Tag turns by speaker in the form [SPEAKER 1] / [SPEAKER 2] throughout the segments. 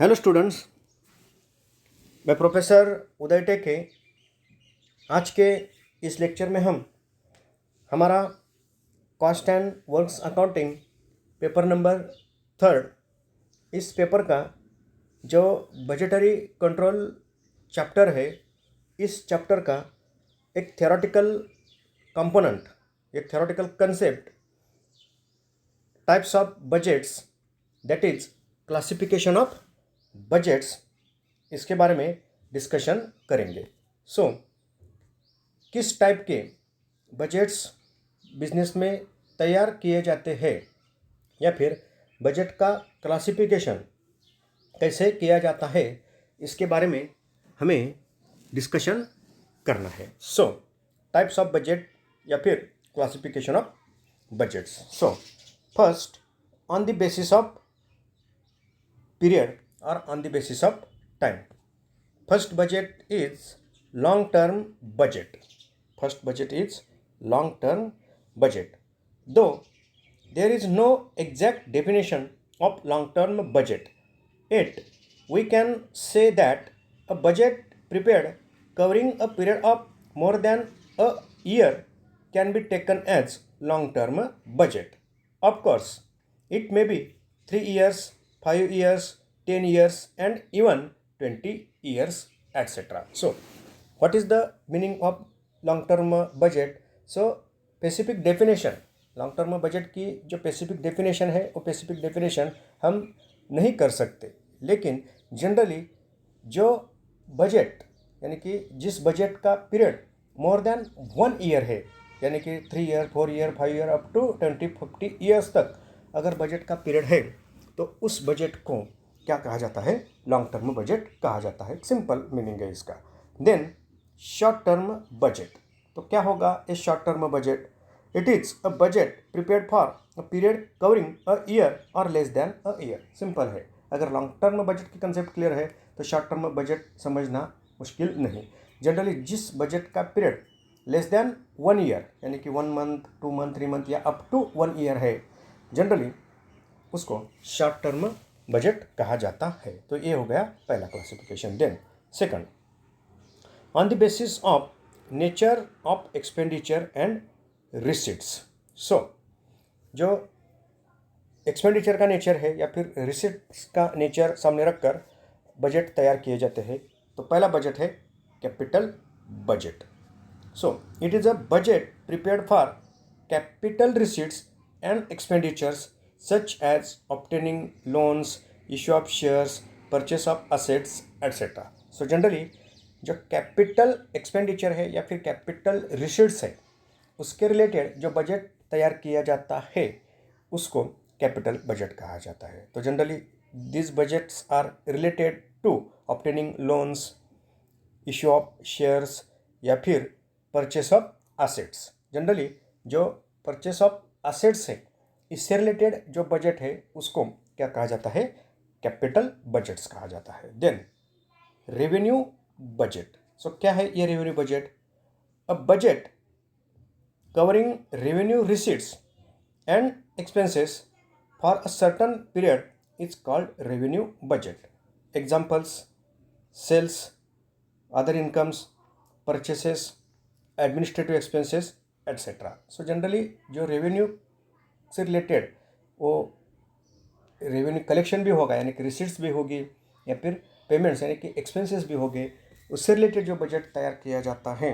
[SPEAKER 1] Hello students, मैं professor उदय टेके। आज के इस लेक्चर में हम हमारा cost and works accounting paper number 3 इस पेपर का जो बजटरी कंट्रोल चैप्टर है, इस चैप्टर का एक थ्योरेटिकल कंपोनेंट, एक theoretical concept, types of budgets, that is classification of budgets, इसके बारे में डिस्कशन करेंगे। सो किस टाइप के बजट्स बिजनेस में तैयार किए जाते हैं या फिर बजट का क्लासिफिकेशन कैसे किया जाता है, इसके बारे में हमें डिस्कशन करना है। सो टाइप्स ऑफ बजट या फिर classification of budgets. So first, on the basis of period और on the basis of time. First budget is long-term budget. First budget is long-term budget. Though there is no exact definition of long-term budget, yet we can say that a budget prepared covering a period of more than a year can be taken as long-term budget. Of course, it may be 3 years, 5 years, 10 years, and even 20 years, etc. So, what is the meaning of long-term budget? So, specific definition, long-term budget की जो specific definition है, वो specific definition हम नहीं कर सकते, लेकिन generally जो बजट यानी कि जिस बजट का पीरियड मोर देन 1 ईयर है, यानी कि 3 year, 4 year, 5 year up to 20-50 years तक अगर बजट का पीरियड है, तो उस बजट को क्या कहा जाता है? लॉन्ग टर्म बजट कहा जाता है। सिंपल मीनिंग है इसका। देन शॉर्ट टर्म बजट, तो क्या होगा इस short term budget? It is a budget prepared for a period covering a year or less than a year. Simple है। अगर लॉन्ग टर्म बजट की कंसेप्ट क्लियर है तो शॉर्ट टर्म बजट समझना मुश्किल नहीं। जनरली जिस बजट का पीरियड लेस देन 1 ईयर यानी कि 1 मंथ, 2 मंथ, 3 मंथ या अप टू 1 ईयर है, जनरली उसको शॉर्ट टर्म बजट कहा जाता है। तो ये हो गया पहला classification. Then second, on the basis of nature of expenditure and receipts. So जो एक्सपेंडिचर का नेचर है या फिर रिसीट्स का नेचर सामने रखकर बजट तैयार किए जाते हैं। तो पहला बजट है capital budget. So it is a budget prepared for capital receipts and expenditures such as obtaining loans, issue of shares, purchase of assets, etc. So generally जो कैपिटल एक्सपेंडिचर है या फिर कैपिटल रिसीट्स है, उसके related जो budget तैयार किया जाता है उसको कैपिटल बजट कहा जाता है। तो generally this budgets are related to obtaining loans, issue of shares या फिर परचेस ऑफ असेट्स। जनरली जो परचेस ऑफ असेट्स है, इससे रिलेटेड जो बजट है उसको क्या कहा जाता है? कैपिटल बजट्स कहा जाता है। Then revenue budget. सो क्या है ये revenue budget? A budget covering revenue receipts and expenses for a certain period is called revenue budget. Examples: sales, other incomes, purchases, administrative expenses, etcetera. So generally जो revenue से related वो revenue collection भी होगा यानी कि receipts भी होगी या फिर पेमेंट्स यानी कि एक्सपेंसेस भी होंगे, उससे रिलेटेड जो बजट तैयार किया जाता है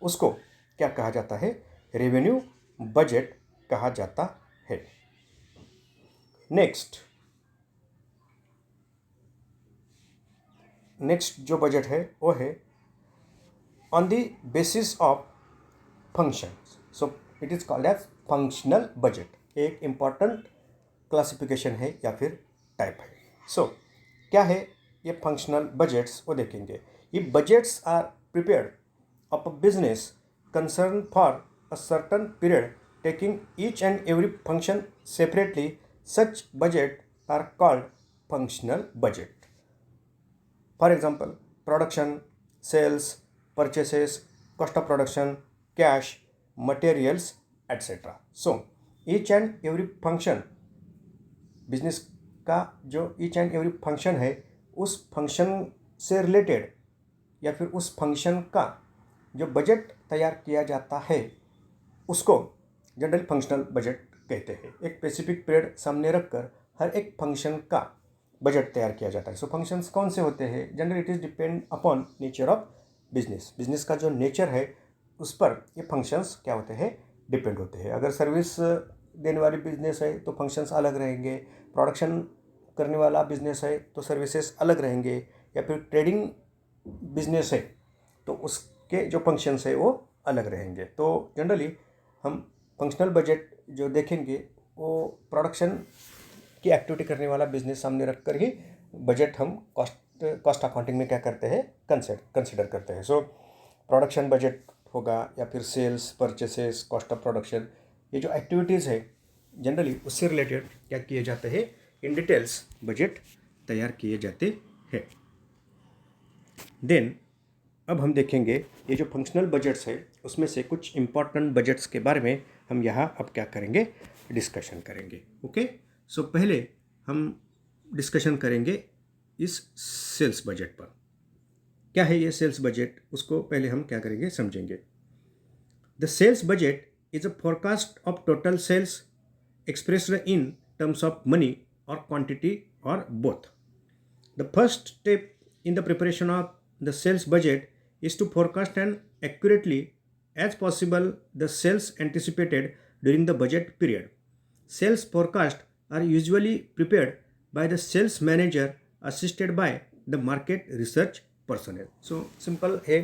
[SPEAKER 1] उसको क्या कहा जाता है? रेवेन्यू बजट कहा जाता है। नेक्स्ट जो बजट है वो है on the basis of function. So it is called as functional budget. एक इम्पॉर्टेंट क्लासिफिकेशन है या फिर टाइप है। सो क्या है ये फंक्शनल बजट्स, वो देखेंगे। ये budgets are prepared of a business concern for a certain period taking each and every function separately. Such budget are called functional budget. For example, production, sales, purchases, cost of production, cash, materials, etcetera. So each and every function, business का जो each and every function है उस function से related या फिर उस function का जो बजट तैयार किया जाता है उसको जनरली फंक्शनल बजट कहते हैं। एक स्पेसिफिक पीरियड सामने रखकर हर एक फंक्शन का बजट तैयार किया जाता है। सो फंक्शंस कौन से होते हैं? Generally it is depend upon nature of business. Business का जो नेचर है उस पर ये फंक्शंस क्या होते हैं, डिपेंड होते हैं। अगर सर्विस देने वाली बिजनेस है तो फंक्शंस अलग रहेंगे, प्रोडक्शन करने वाला बिजनेस है तो सर्विसेज अलग रहेंगे, या फिर ट्रेडिंग बिजनेस है तो उसके जो फंक्शंस है वो अलग रहेंगे। तो जनरली हम फंक्शनल बजट जो देखेंगे वो प्रोडक्शन की एक्टिविटी करने वाला बिजनेस सामने रखकर ही बजट हम कॉस्ट अकाउंटिंग में क्या करते हैं, कंसिडर करते हैं। सो प्रोडक्शन बजट होगा या फिर sales, purchases, cost of production, ये जो एक्टिविटीज़ है जनरली उससे रिलेटेड क्या किए जाते हैं, इन डिटेल्स बजट तैयार किए जाते हैं। देन अब हम देखेंगे ये जो फंक्शनल बजट्स है उसमें से कुछ इम्पॉर्टेंट बजट्स के बारे में हम यहाँ अब क्या करेंगे, डिस्कशन करेंगे। ओके, सो पहले हम डिस्कशन करेंगे इस सेल्स बजट पर। क्या है ये सेल्स बजट, उसको पहले हम क्या करेंगे, समझेंगे। The sales budget is a forecast of total sales expressed in terms of money or quantity or both. The first step in the preparation of the sales budget is to forecast and accurately as possible the sales anticipated during the budget period. Sales forecasts are usually prepared by the sales manager assisted by the market research personnel. So simple है,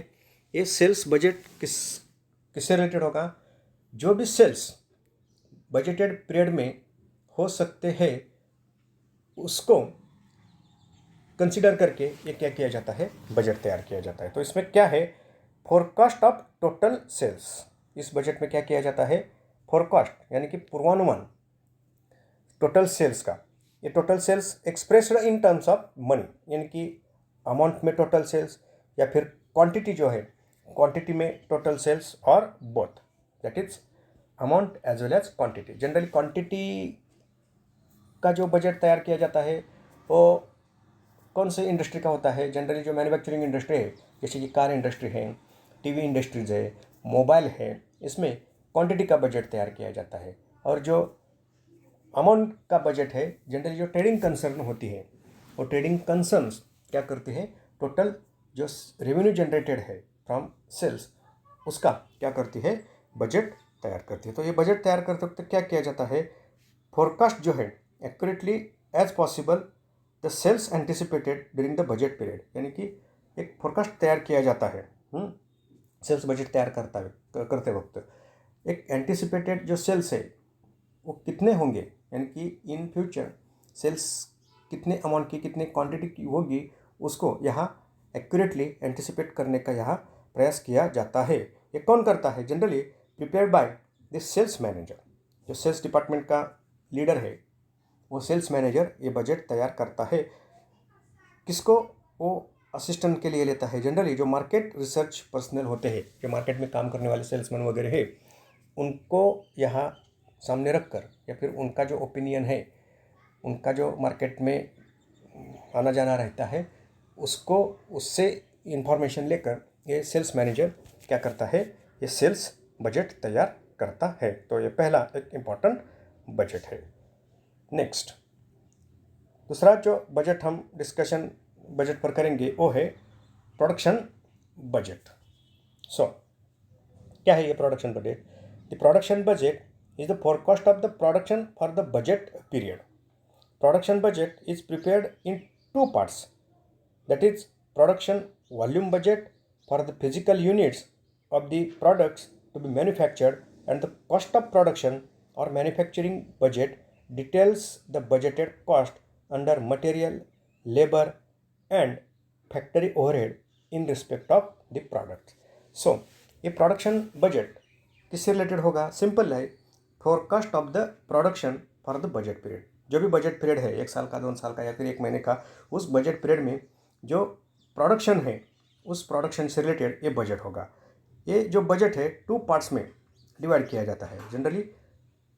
[SPEAKER 1] ये sales budget किससे related होगा? जो भी sales budgeted period में हो सकते हैं उसको कंसीडर करके ये क्या किया जाता है, बजट तैयार किया जाता है। तो इसमें क्या है, फोरकास्ट ऑफ टोटल सेल्स। इस बजट में क्या किया जाता है, फोरकास्ट यानी कि पूर्वानुमान टोटल सेल्स का। ये total sales expressed in terms of money यानी कि अमाउंट में टोटल सेल्स, या फिर क्वांटिटी जो है क्वांटिटी में टोटल सेल्स, और both that is amount as well as quantity. Generally quantity का जो बजट तैयार किया जाता है वो कौन से इंडस्ट्री का होता है? जनरली जो मैन्युफैक्चरिंग इंडस्ट्री है, जैसे कि कार इंडस्ट्री है, टीवी इंडस्ट्रीज है, मोबाइल है, इसमें क्वांटिटी का बजट तैयार किया जाता है। और जो अमाउंट का बजट है, जनरली जो ट्रेडिंग कंसर्न होती है वो ट्रेडिंग कंसर्न्स क्या करती है, टोटल जो रेवेन्यू जनरेटेड है फ्रॉम सेल्स उसका क्या करती है, बजट तैयार करती है। तो ये बजट तैयार करते वक्त क्या किया जाता है, फोरकास्ट जो है accurately as possible the sales anticipated during the budget period, यानी कि एक फोरकास्ट तैयार किया जाता है सेल्स बजट तैयार करते वक्त। एक एंटिसिपेटेड जो सेल्स है वो कितने होंगे, यानी कि इन फ्यूचर सेल्स कितने अमाउंट की, कितने क्वांटिटी की होगी, उसको यहाँ एक्यूरेटली एंटिसिपेट करने का यहाँ प्रयास किया जाता है। ये कौन करता है? Generally prepared by the sales manager. जो सेल्स डिपार्टमेंट का लीडर है वो सेल्स मैनेजर ये बजट तैयार करता है। किसको वो असिस्टेंट के लिए लेता है? जनरली जो मार्केट रिसर्च पर्सनल होते हैं, जो मार्केट में काम करने वाले सेल्समैन वगैरह है, उनको यहाँ सामने रखकर या फिर उनका जो ओपिनियन है, उनका जो मार्केट में आना जाना रहता है, उसको उससे इंफॉर्मेशन लेकर ये सेल्स मैनेजर क्या करता है, ये सेल्स बजट तैयार करता है। तो ये पहला एक इम्पॉर्टेंट बजट है। नेक्स्ट दूसरा जो बजट हम डिस्कशन बजट पर करेंगे वो है प्रोडक्शन बजट। सो क्या है ये production budget? The production budget is the forecast of the production for the budget period. Production budget is prepared in two parts, that is production volume budget for the physical units of the products to be manufactured, and the cost of production or manufacturing budget details the budgeted cost under material, labor and factory overhead in respect of the product. So ये production budget किससे related होगा? Simple है, forecast of the production for the budget period. जो भी budget period है, 1 साल का, 2 साल का या फिर 1 महीने का, उस बजट पीरियड में जो प्रोडक्शन है उस प्रोडक्शन से रिलेटेड ये बजट होगा। ये जो बजट है 2 पार्ट्स में डिवाइड किया जाता है। Generally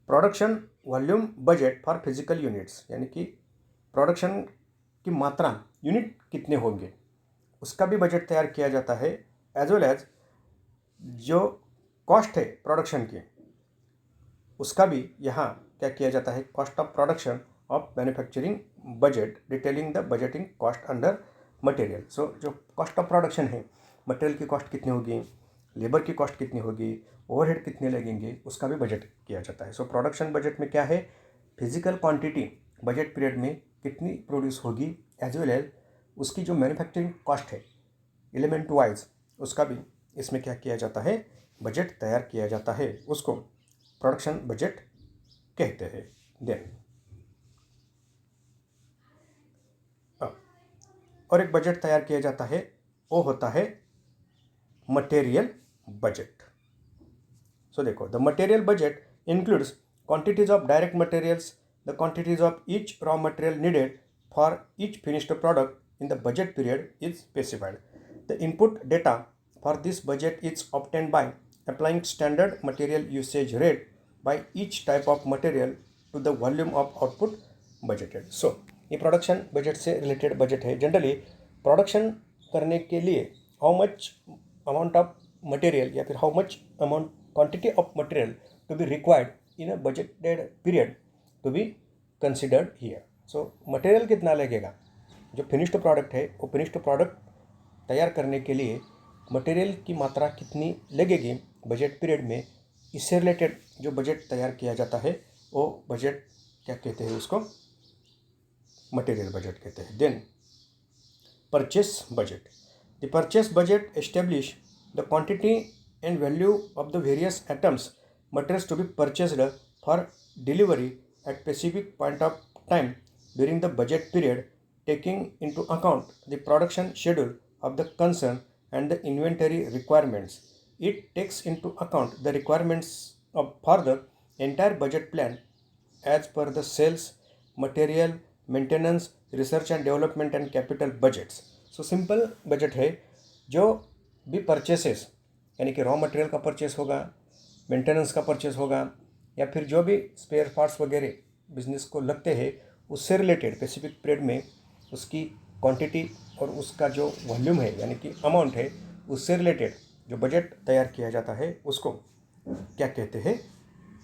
[SPEAKER 1] production volume budget for physical units, यानी कि प्रोडक्शन की मात्रा यूनिट कितने होंगे उसका भी बजट तैयार किया जाता है, एज वेल एज जो कॉस्ट है प्रोडक्शन की उसका भी यहाँ क्या किया जाता है, cost of production of manufacturing budget detailing the budgeting cost under material. So जो कॉस्ट ऑफ प्रोडक्शन है, मटेरियल की कॉस्ट कितनी होगी, लेबर की कॉस्ट कितनी होगी, ओवरहेड कितने लगेंगे, उसका भी बजट किया जाता है। सो प्रोडक्शन बजट में क्या है, फिजिकल क्वांटिटी बजट पीरियड में कितनी प्रोड्यूस होगी, एज वेल एज उसकी जो मैन्युफैक्चरिंग कॉस्ट है एलिमेंट वाइज उसका भी इसमें क्या किया जाता है, बजट तैयार किया जाता है, उसको प्रोडक्शन बजट कहते हैं। देन और एक बजट तैयार किया जाता है, वो होता है मटेरियल बजट। सो देखो, the material budget includes quantities of direct materials, the quantities of each raw material needed for each finished product in the budget period is specified. The input data for this budget is obtained by applying standard material usage rate by each type of material to the volume of output budgeted। So ये production budget से related budget है। Generally production करने के लिए how much amount of material या फिर how much amount quantity of material to be required in a budgeted period to be considered here. So material कितना लगेगा, जो फिनिश्ड प्रोडक्ट है वो फिनिश्ड प्रोडक्ट तैयार करने के लिए मटेरियल की मात्रा कितनी लगेगी बजट पीरियड में, इससे रिलेटेड जो बजट तैयार किया जाता है वो बजट क्या कहते हैं, उसको मटेरियल बजट कहते हैं। Then purchase budget, the purchase budget establish the quantity and value of the various items materials to be purchased for delivery at specific point of time during the budget period, taking into account the production schedule of the concern and the inventory requirements. It takes into account the requirements for the entire budget plan as per the sales, material, maintenance, research and development and capital budgets. So simple budget है, जो भी purchases यानी कि raw material का purchase होगा, maintenance का purchase होगा, या फिर जो भी स्पेयर पार्ट्स वगैरह बिजनेस को लगते हैं उससे रिलेटेड स्पेसिफिक पीरियड में उसकी क्वांटिटी और उसका जो वॉल्यूम है यानी कि अमाउंट है उससे रिलेटेड जो बजट तैयार किया जाता है उसको क्या कहते हैं,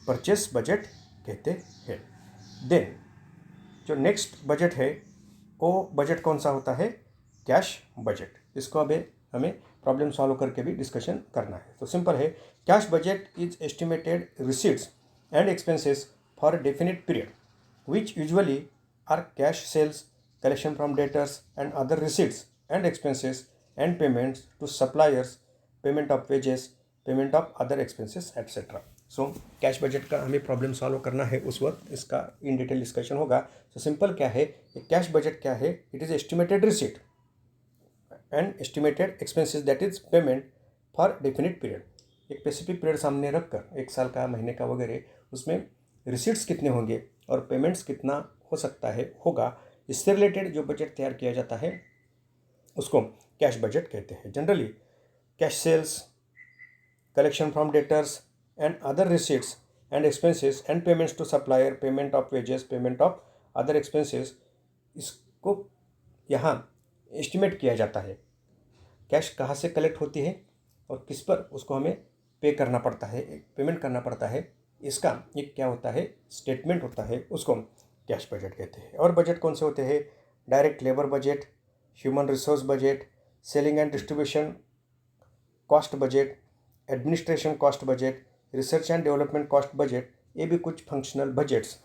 [SPEAKER 1] परचेस बजट कहते हैं। देन जो नेक्स्ट बजट है वो बजट कौन सा होता है, कैश बजट। इसको अभी हमें प्रॉब्लम सॉल्व करके भी डिस्कशन करना है। तो सिंपल है, cash budget is estimated receipts and expenses for definite period which usually are cash sales, collection from debtors and other receipts and expenses and payments to suppliers, payment of wages, payment of other expenses etc. So cash budget का हमें problem solve करना है, उस वक्त इसका in detail discussion होगा। तो simple क्या है, कैश बजट क्या है, it is estimated receipt and estimated expenses that is payment for definite period. एक स्पेसिफिक पीरियड सामने रखकर, एक साल का, महीने का वगैरह, उसमें रिसीट्स कितने होंगे और पेमेंट्स कितना हो सकता है होगा, इससे रिलेटेड जो बजट तैयार किया जाता है उसको कैश बजट कहते हैं। Generally cash sales, collection from debtors and other receipts and expenses and payments to supplier, payment of wages, payment of other expenses, इसको यहाँ एस्टिमेट किया जाता है कैश कहाँ से कलेक्ट होती है और किस पर उसको हमें पे करना पड़ता है, पेमेंट करना पड़ता है, इसका एक क्या होता है, स्टेटमेंट होता है, उसको कैश बजट कहते हैं। और बजट कौन से होते हैं, direct labour budget, human resource budget, selling and distribution cost budget, administration cost budget, research and development cost budget. ये भी कुछ फंक्शनल बजट्स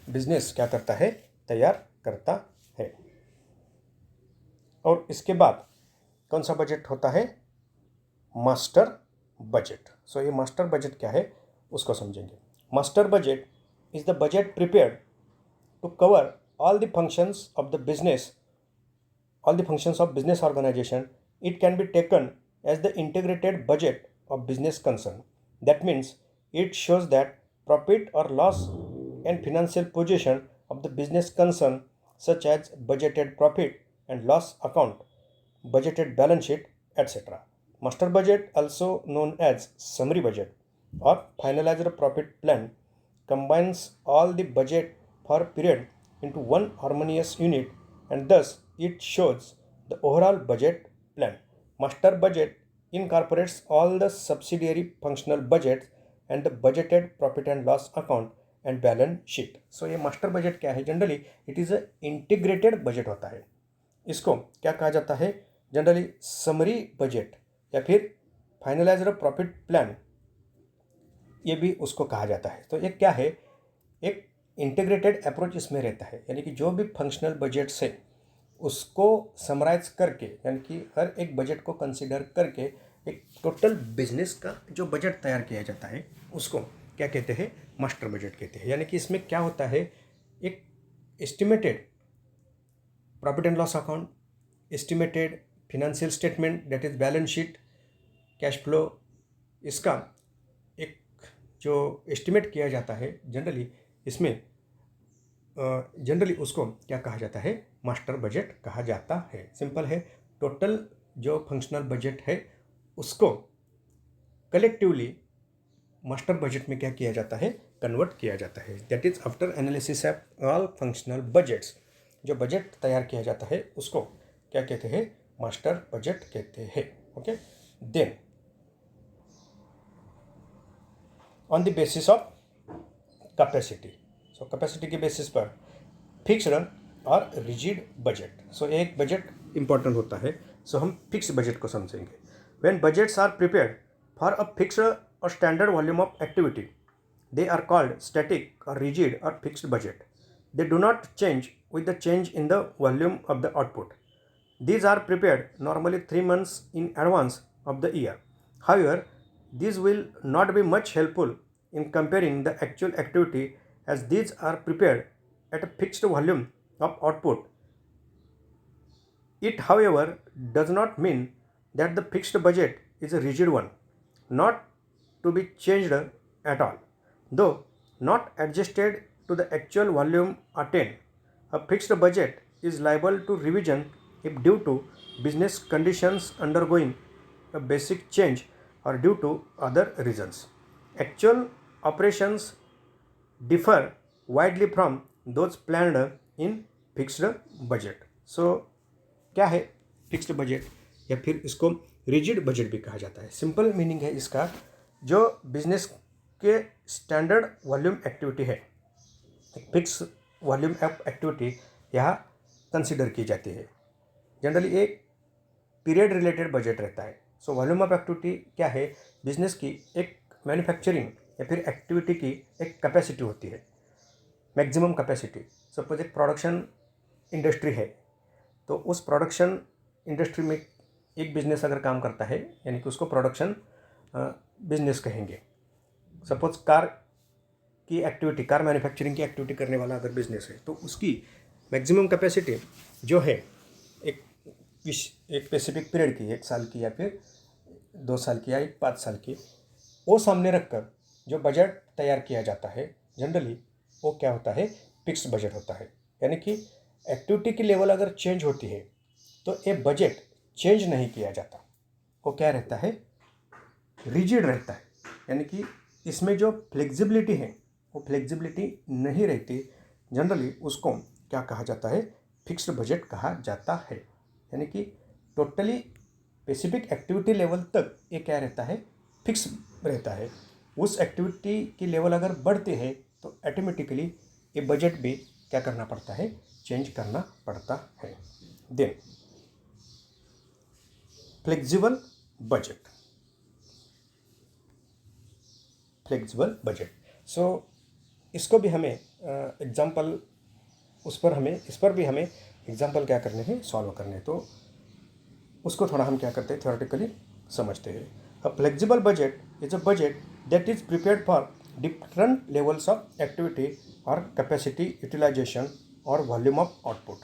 [SPEAKER 1] बिजनेस क्या करता है, तैयार करता है। और इसके बाद कौन सा बजट होता है, मास्टर बजट। सो ये मास्टर बजट क्या है उसको समझेंगे। Master budget is the budget prepared to cover all the functions of the business, all the functions of business organization. It can be taken as the integrated budget of business concern. That means it shows that profit or loss and financial position of the business concern, such as budgeted profit and loss account, budgeted balance sheet, etc. Master budget, also known as summary budget or finalized profit plan, combines all the budget for period into one harmonious unit and thus it shows the overall budget plan. Master budget incorporates all the subsidiary functional budgets and the budgeted profit and loss account and balance sheet. So ये master budget क्या है? Generally it is a integrated budget होता है. इसको क्या कहा जाता है? जनरली समरी बजट या फिर फाइनलाइज्ड प्रॉफिट प्लान, ये भी उसको कहा जाता है. तो ये क्या है? एक इंटीग्रेटेड अप्रोच इसमें रहता है, यानी कि जो भी फंक्शनल बजट्स है उसको समराइज करके, यानी कि हर एक बजट को कंसिडर करके एक टोटल बिजनेस का जो बजट तैयार किया जाता है उसको क्या कहते हैं? मास्टर बजट कहते हैं. यानी कि इसमें क्या होता है? एक estimated profit and loss account, estimated financial statement that is balance sheet, cash flow, इसका एक जो एस्टिमेट किया जाता है जनरली इसमें जनरली उसको क्या कहा जाता है? मास्टर बजट कहा जाता है. सिंपल है. टोटल जो फंक्शनल बजट है उसको कलेक्टिवली मास्टर बजट में क्या किया जाता है? कन्वर्ट किया जाता है. That is after analysis of all functional budgets. जो बजट तैयार किया जाता है उसको क्या कहते हैं? मास्टर बजट कहते हैं. Okay. Then on the basis of capacity. So capacity के बेसिस पर फिक्स्ड और रिजिड बजट. सो एक बजट इंपॉर्टेंट होता है. सो हम फिक्स बजट को समझेंगे. When budgets are prepared for a fixed or standard volume of activity, they are called static or rigid or fixed budget. They do not change with the change in the volume of the output. These are prepared normally 3 months in advance of the year. However, these will not be much helpful in comparing the actual activity, as these are prepared at a fixed volume of output. It, however, does not mean that the fixed budget is a rigid one, not to be changed at all. Though not adjusted to the actual volume attained, a fixed budget is liable to revision if due to business conditions undergoing a basic change or due to other reasons. Actual operations differ widely from those planned in fixed budget. So क्या है fixed budget, या फिर इसको rigid budget भी कहा जाता है. Simple meaning है इसका, जो बिजनेस के स्टैंडर्ड वॉल्यूम एक्टिविटी है, फिक्स वॉल्यूम ऑफ एक्टिविटी यहाँ कंसिडर की जाती है. जनरली एक पीरियड रिलेटेड बजट रहता है. सो वॉल्यूम ऑफ एक्टिविटी क्या है? बिजनेस की एक मैन्युफैक्चरिंग या फिर एक्टिविटी की एक कैपेसिटी होती है, मैक्सिमम कैपेसिटी. सपोज एक प्रोडक्शन इंडस्ट्री है, तो उस प्रोडक्शन इंडस्ट्री में एक बिजनेस अगर काम करता है, यानी कि उसको प्रोडक्शन बिजनेस कहेंगे. सपोज कार की एक्टिविटी, कार मैन्युफैक्चरिंग की एक्टिविटी करने वाला अगर बिजनेस है, तो उसकी मैक्सिमम कैपेसिटी जो है एक स्पेसिफिक पीरियड की, 1 साल की या फिर 2 साल की या 5 साल की, वो सामने रखकर जो बजट तैयार किया जाता है जनरली वो क्या होता है? फिक्स बजट होता है. यानी कि एक्टिविटी की लेवल अगर चेंज होती है तो ये बजट चेंज नहीं किया जाता, वो क्या रहता है? रिजिड रहता है. यानी कि इसमें जो फ्लेक्सिबिलिटी है वो फ्लेक्सिबिलिटी नहीं रहती. जनरली उसको क्या कहा जाता है? फिक्स्ड बजट कहा जाता है. यानी कि टोटली स्पेसिफिक एक्टिविटी लेवल तक ये क्या रहता है? फिक्स रहता है. उस एक्टिविटी की लेवल अगर बढ़ती है तो ऑटोमेटिकली ये बजट भी क्या करना पड़ता है? चेंज करना पड़ता है. Then flexible budget. Flexible budget. So इसको भी हमें एग्जाम्पल इस पर भी हमें एग्जाम्पल क्या करने हैं? सॉल्व करने हैं. तो उसको थोड़ा हम क्या करते हैं? थ्योरेटिकली समझते हैं. A flexible budget is a budget that is prepared for different levels of activity और कैपेसिटी यूटिलाइजेशन और volume of output.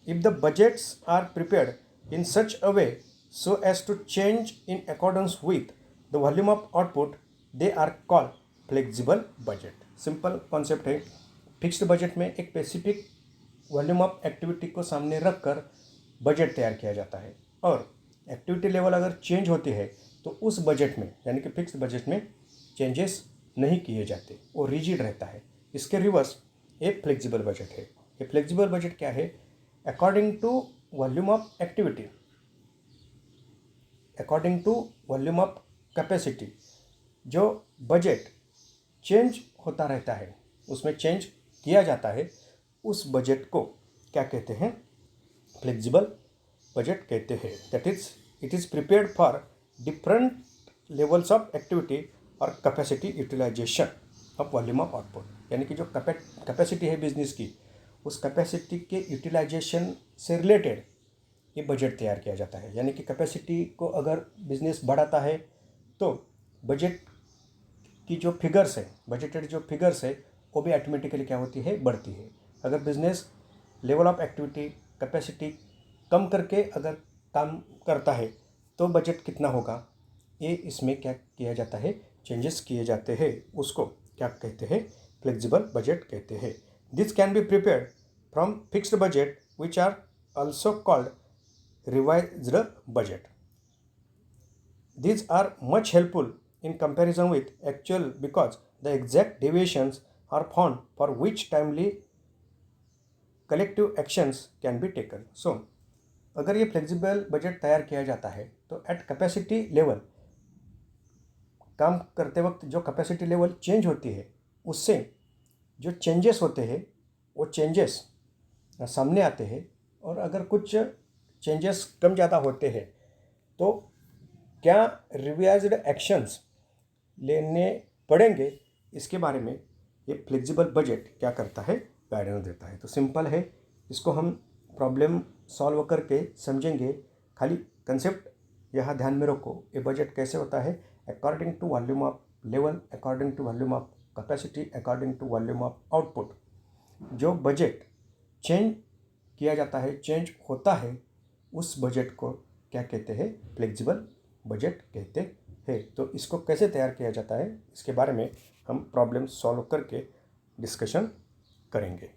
[SPEAKER 1] If the budgets are prepared in such a way so as to change in accordance with the volume of output, they are called flexible budget. Simple concept है. Fixed budget में एक specific volume of activity को सामने रखकर budget तैयार किया जाता है, और एक्टिविटी लेवल अगर चेंज होती है तो उस बजट में, यानी कि फिक्स्ड बजट में चेंजेस नहीं किए जाते, वो रिजिड रहता है. इसके रिवर्स एक फ्लेक्सिबल बजट है. ये फ्लेक्सिबल बजट क्या है? According to volume of activity, according to volume of capacity. जो बजट चेंज होता रहता है, उसमें चेंज किया जाता है, उस बजट को क्या कहते हैं? फ्लेक्सिबल बजट कहते हैं। That is it is prepared for different levels of activity और capacity utilisation of volume of output. यानी कि जो कैपेसिटी है बिजनेस की, उस कैपेसिटी के यूटिलाइजेशन से रिलेटेड ये बजट तैयार किया जाता है। यानी कि कैपेसिटी को अगर बिजनेस बढ़ाता है तो बजट की जो फिगर्स है, बजटेड जो फिगर्स है, वो भी ऑटोमेटिकली क्या होती है? बढ़ती है। अगर business level of activity capacity कम करके अगर काम करता है तो बजट कितना होगा, ये इसमें क्या किया जाता है? चेंजेस किए जाते हैं। उसको क्या कहते हैं? फ्लेक्सिबल बजट कहते हैं। This can be prepared from fixed budget which are also called revised budget. These are much helpful in comparison with actual because the exact deviations are found for which timely collective actions can be taken. So, अगर ये flexible budget तैयार किया जाता है तो eight capacity level, काम करते वक्त जो कैपेसिटी लेवल चेंज होती है, उससे जो चेंजेस होते हैं वो चेंजेस सामने आते हैं। और अगर कुछ चेंजेस कम ज़्यादा होते हैं तो क्या रिवाइज्ड एक्शंस लेने पड़ेंगे, इसके बारे में ये फ्लेक्सिबल बजट क्या करता है? गाइडेंस देता है। तो सिंपल है, इसको हम प्रॉब्लम सॉल्व करके समझेंगे। खाली कंसेप्ट यहाँ ध्यान में रखो। ये बजट कैसे होता है? According to volume of level, according to volume of capacity, according to volume of output. जो बजट चेंज किया जाता है, चेंज होता है, उस बजट को क्या कहते हैं? फ्लेक्सिबल बजट कहते हैं। तो इसको कैसे तैयार किया जाता है, इसके बारे में हम प्रॉब्लम सॉल्व करके डिस्कशन करेंगे।